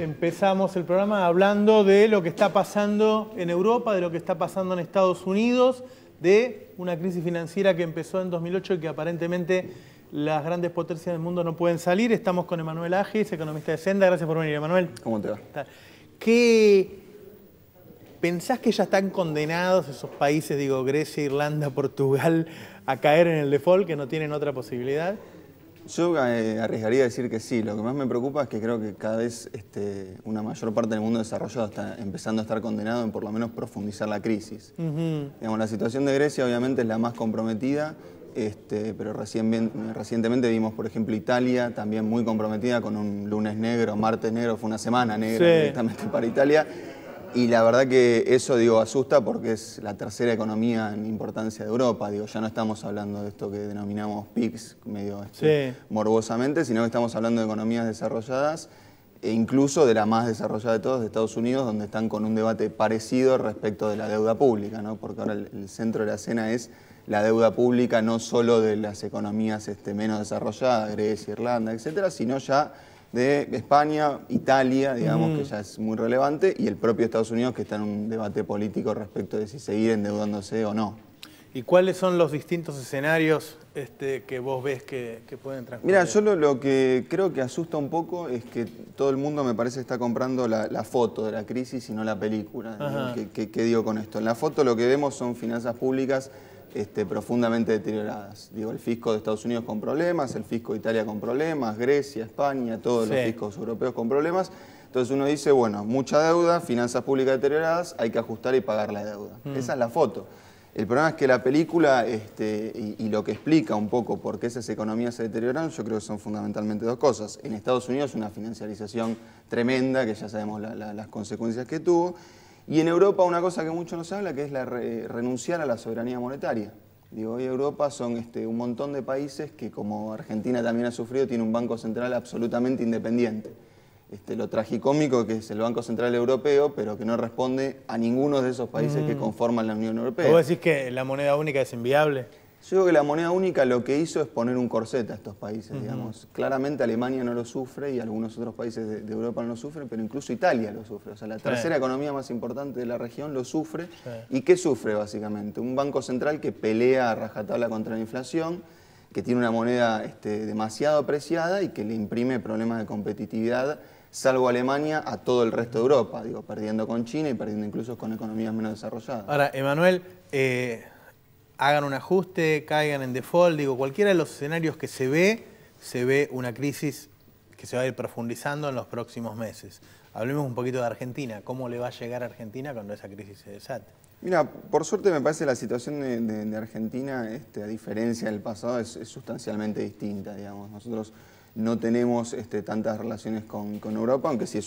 empezamos el programa hablando de lo que está pasando en Europa, de lo que está pasando en Estados Unidos, de una crisis financiera que empezó en 2008 y que aparentemente las grandes potencias del mundo no pueden salir. Estamos con Emanuel Agis, economista de Senda. Gracias por venir, Emanuel. ¿Cómo te va? ¿Pensás que ya están condenados esos países, digo, Grecia, Irlanda, Portugal, a caer en el default, que no tienen otra posibilidad? Yo arriesgaría a decir que sí. Lo que más me preocupa es que creo que cada vez una mayor parte del mundo desarrollado está empezando a estar condenado en por lo menos profundizar la crisis. Digamos, la situación de Grecia obviamente es la más comprometida, pero recientemente vimos, por ejemplo, Italia también muy comprometida con un lunes negro, martes negro, fue una semana negra directamente para Italia. Y la verdad que eso, asusta porque es la tercera economía en importancia de Europa. Ya no estamos hablando de esto que denominamos PIGS, medio morbosamente, sino que estamos hablando de economías desarrolladas e incluso de la más desarrollada de todas, de Estados Unidos, donde están con un debate parecido respecto de la deuda pública, ¿no? Porque ahora el centro de la escena es la deuda pública no solo de las economías menos desarrolladas, Grecia, Irlanda, etcétera, sino ya de España, Italia, digamos, que ya es muy relevante, y el propio Estados Unidos, que está en un debate político respecto de si seguir endeudándose o no. ¿Y cuáles son los distintos escenarios que vos ves que pueden transcurrir? Mira, yo lo que creo que asusta un poco es que todo el mundo me parece está comprando la foto de la crisis y no la película. ¿Qué digo con esto? En la foto lo que vemos son finanzas públicas profundamente deterioradas. El fisco de Estados Unidos con problemas, el fisco de Italia con problemas, Grecia, España, todos los fiscos europeos con problemas. Entonces uno dice, bueno, mucha deuda, finanzas públicas deterioradas, hay que ajustar y pagar la deuda. Esa es la foto. El problema es que la película y lo que explica un poco por qué esas economías se deterioran, yo creo que son fundamentalmente dos cosas. En Estados Unidos una financiarización tremenda, que ya sabemos las consecuencias que tuvo. Y en Europa una cosa que mucho no se habla, que es renunciar a la soberanía monetaria. Hoy Europa son un montón de países que, como Argentina también ha sufrido, tiene un banco central absolutamente independiente. Lo tragicómico que es el Banco Central Europeo, pero que no responde a ninguno de esos países que conforman la Unión Europea. ¿Vos decís que la moneda única es inviable? Yo creo que la moneda única lo que hizo es poner un corset a estos países, digamos. Claramente Alemania no lo sufre y algunos otros países de Europa no lo sufren, pero incluso Italia lo sufre. O sea, la tercera economía más importante de la región lo sufre. ¿Y qué sufre básicamente? Un banco central que pelea a rajatabla contra la inflación, que tiene una moneda demasiado apreciada y que le imprime problemas de competitividad, salvo Alemania, a todo el resto de Europa, perdiendo con China y perdiendo incluso con economías menos desarrolladas. Ahora, Emanuel, hagan un ajuste, caigan en default, cualquiera de los escenarios que se ve una crisis que se va a ir profundizando en los próximos meses. Hablemos un poquito de Argentina. ¿Cómo le va a llegar a Argentina cuando esa crisis se desate? Mira, por suerte me parece la situación de Argentina, a diferencia del pasado, es sustancialmente distinta, digamos. Nosotros no tenemos tantas relaciones con Europa, aunque sí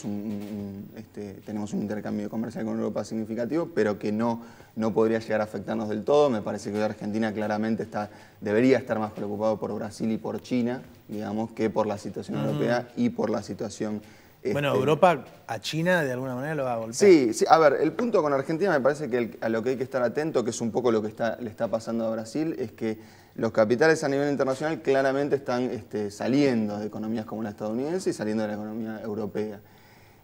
tenemos un intercambio comercial con Europa significativo, pero que no podría llegar a afectarnos del todo. Me parece que hoy Argentina claramente debería estar más preocupado por Brasil y por China, digamos, que por la situación europea y por la situación... Bueno, Europa a China de alguna manera lo va a golpear. Sí, a ver, el punto con Argentina me parece que a lo que hay que estar atento, que es un poco lo que le está pasando a Brasil, es que los capitales a nivel internacional claramente están saliendo de economías como la estadounidense y saliendo de la economía europea.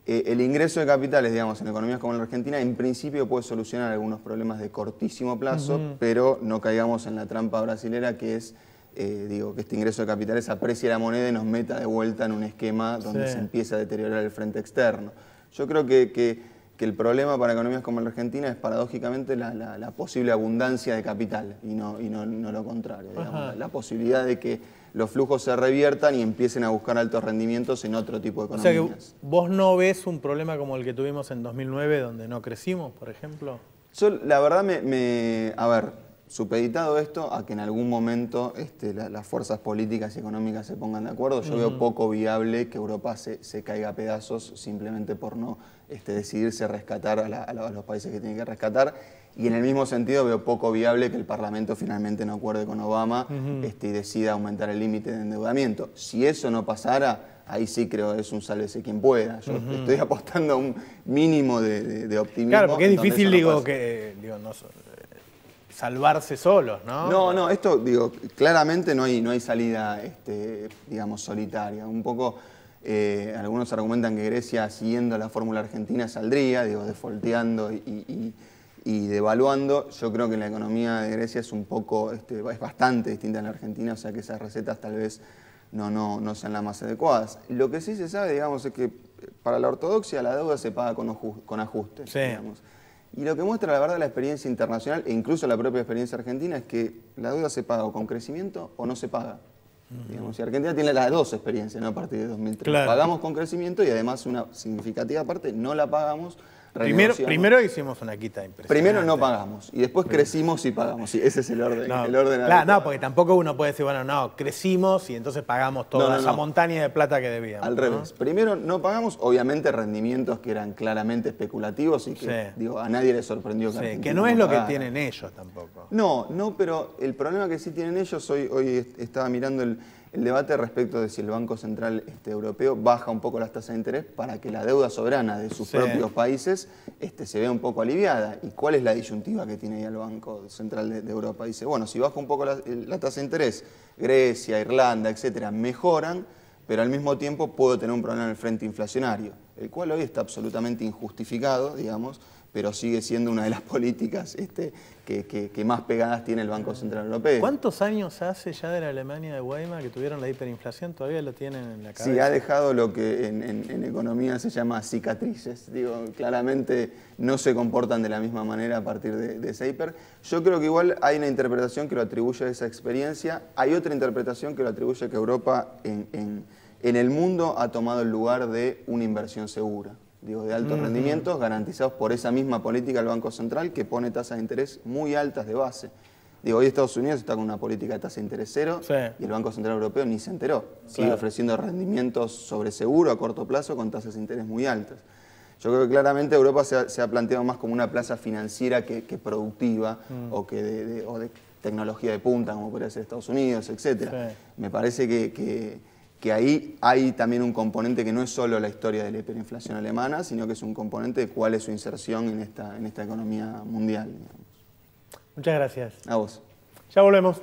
El ingreso de capitales, digamos, en economías como la Argentina, en principio puede solucionar algunos problemas de cortísimo plazo, pero no caigamos en la trampa brasilera que es, que este ingreso de capitales aprecie la moneda y nos meta de vuelta en un esquema donde se empieza a deteriorar el frente externo. Yo creo que el problema para economías como la Argentina es paradójicamente la posible abundancia de capital y no lo contrario. Digamos, la posibilidad de que los flujos se reviertan y empiecen a buscar altos rendimientos en otro tipo de economías. O sea que vos no ves un problema como el que tuvimos en 2009 donde no crecimos, por ejemplo. Yo la verdad a ver, supeditado esto a que en algún momento las fuerzas políticas y económicas se pongan de acuerdo, yo veo poco viable que Europa se caiga a pedazos simplemente por no decidirse rescatar a los países que tiene que rescatar. Y en el mismo sentido veo poco viable que el Parlamento finalmente no acuerde con Obama y decida aumentar el límite de endeudamiento. Si eso no pasara, ahí sí creo que es un sálvese quien pueda. Yo estoy apostando a un mínimo de optimismo. Claro, porque es difícil, salvarse solos, ¿no? No, esto, claramente no hay salida, digamos, solitaria. Un poco Algunos argumentan que Grecia, siguiendo la fórmula argentina, saldría, digo, defaulteando y devaluando. Yo creo que la economía de Grecia es es bastante distinta a la Argentina, o sea que esas recetas tal vez no sean las más adecuadas. Lo que sí se sabe, digamos, es que para la ortodoxia la deuda se paga con ajustes, sí. digamos. Y lo que muestra la verdad la experiencia internacional e incluso la propia experiencia argentina es que la deuda se paga o con crecimiento o no se paga. Digamos, y Argentina tiene las dos experiencias, ¿no? A partir de 2003. Claro. Pagamos con crecimiento y además una significativa parte no la pagamos. Primero hicimos una quita impresionante. Primero no pagamos y después crecimos y pagamos. Sí, ese es el orden. No, el orden claro, no, porque tampoco uno puede decir, bueno, no, crecimos y entonces pagamos toda esa montaña de plata que debíamos. Al revés. Primero no pagamos, obviamente rendimientos que eran claramente especulativos y que digo, a nadie le sorprendió que no es lo que tienen ellos tampoco. No, pero el problema que sí tienen ellos, hoy estaba mirando el debate respecto de si el Banco Central Europeo baja un poco las tasas de interés para que la deuda soberana de sus propios países se vea un poco aliviada. ¿Y cuál es la disyuntiva que tiene ahí el Banco Central de Europa? Dice, bueno, si baja un poco la tasa de interés, Grecia, Irlanda, etcétera, mejoran, pero al mismo tiempo puedo tener un problema en el frente inflacionario, el cual hoy está absolutamente injustificado, digamos, pero sigue siendo una de las políticas que más pegadas tiene el Banco Central Europeo. ¿Cuántos años hace ya de la Alemania de Weimar que tuvieron la hiperinflación? ¿Todavía lo tienen en la cabeza? Sí, ha dejado lo que en economía se llama cicatrices. Digo, claramente no se comportan de la misma manera a partir de esa hiper. Yo creo que igual hay una interpretación que lo atribuye a esa experiencia. Hay otra interpretación que lo atribuye a que Europa en el mundo ha tomado el lugar de una inversión segura. Digo, de altos rendimientos garantizados por esa misma política del Banco Central que pone tasas de interés muy altas de base. Digo, hoy Estados Unidos está con una política de tasa de interés cero y el Banco Central Europeo ni se enteró. Sigue ofreciendo rendimientos sobre seguro a corto plazo con tasas de interés muy altas. Yo creo que claramente Europa se ha planteado más como una plaza financiera que productiva o de tecnología de punta, como podría ser Estados Unidos, etc. Me parece que ahí hay también un componente que no es solo la historia de la hiperinflación alemana, sino que es un componente de cuál es su inserción en esta economía mundial. Digamos. Muchas gracias. A vos. Ya volvemos.